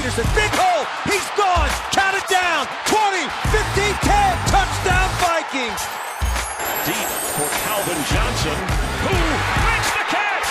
Peterson, big hole, he's gone, count it down, 20, 15, 10, touchdown Vikings. Deep for Calvin Johnson, who makes the catch.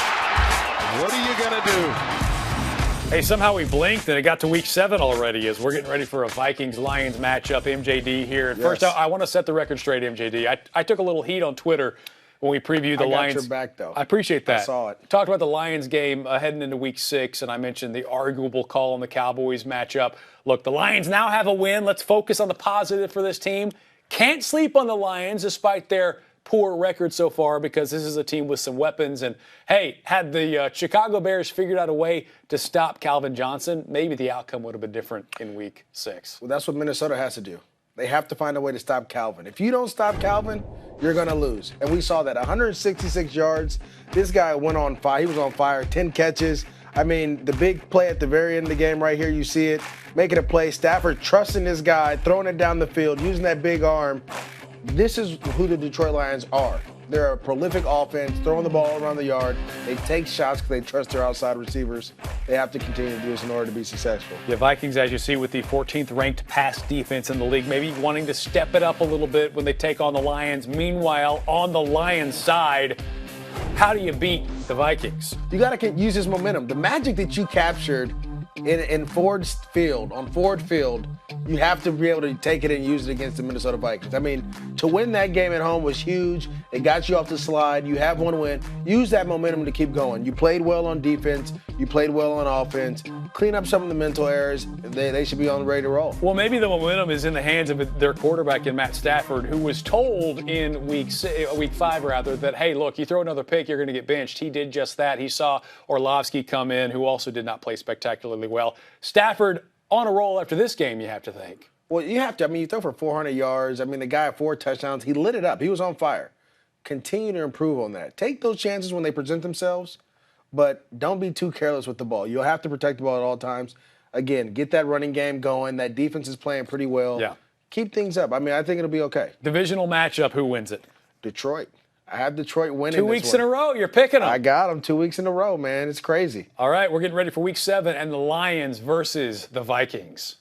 What are you going to do? Hey, somehow we blinked and it got to week 7 already as we're getting ready for a Vikings-Lions matchup. MJD here. Yes. First, I want to set the record straight, MJD. I took a little heat on Twitter when we previewed the Lions. I got your back, though. I appreciate that. I saw it. Talked about the Lions game heading into week 6, and I mentioned the arguable call on the Cowboys matchup. Look, the Lions now have a win. Let's focus on the positive for this team. Can't sleep on the Lions despite their poor record so far because this is a team with some weapons. And, hey, had the Chicago Bears figured out a way to stop Calvin Johnson, maybe the outcome would have been different in week 6. Well, that's what Minnesota has to do. They have to find a way to stop Calvin. If you don't stop Calvin, you're going to lose. And we saw that. 166 yards. This guy went on fire. He was on fire. 10 catches. I mean, the big play at the very end of the game right here, you see it. Making a play. Stafford trusting this guy, throwing it down the field, using that big arm. This is who the Detroit Lions are. They're a prolific offense, throwing the ball around the yard. They take shots because they trust their outside receivers. They have to continue to do this in order to be successful. The Vikings, as you see, with the 14th ranked pass defense in the league, maybe wanting to step it up a little bit when they take on the Lions. Meanwhile, on the Lions side, how do you beat the Vikings? You got to use this momentum. The magic that you captured in Ford Field, you have to be able to take it and use it against the Minnesota Vikings. I mean, to win that game at home was huge. It got you off the slide. You have one win. Use that momentum to keep going. You played well on defense. You played well on offense. Clean up some of the mental errors. They should be on ready to roll. Well, maybe the momentum is in the hands of their quarterback in Matt Stafford, who was told in week 5 that, hey, look, you throw another pick, you're going to get benched. He did just that. He saw Orlovsky come in, who also did not play spectacularly well. Stafford on a roll after this game, you have to think. Well, you have to. I mean, you throw for 400 yards. I mean, the guy had 4 touchdowns. He lit it up. He was on fire. Continue to improve on that. Take those chances when they present themselves, but don't be too careless with the ball. You'll have to protect the ball at all times. Again, get that running game going. That defense is playing pretty well. Yeah. Keep things up. I mean, I think it'll be okay. Divisional matchup, who wins it? Detroit. I have Detroit winning 2 weeks in a row, you're picking them. I got them 2 weeks in a row, man. It's crazy. All right, we're getting ready for week 7 and the Lions versus the Vikings.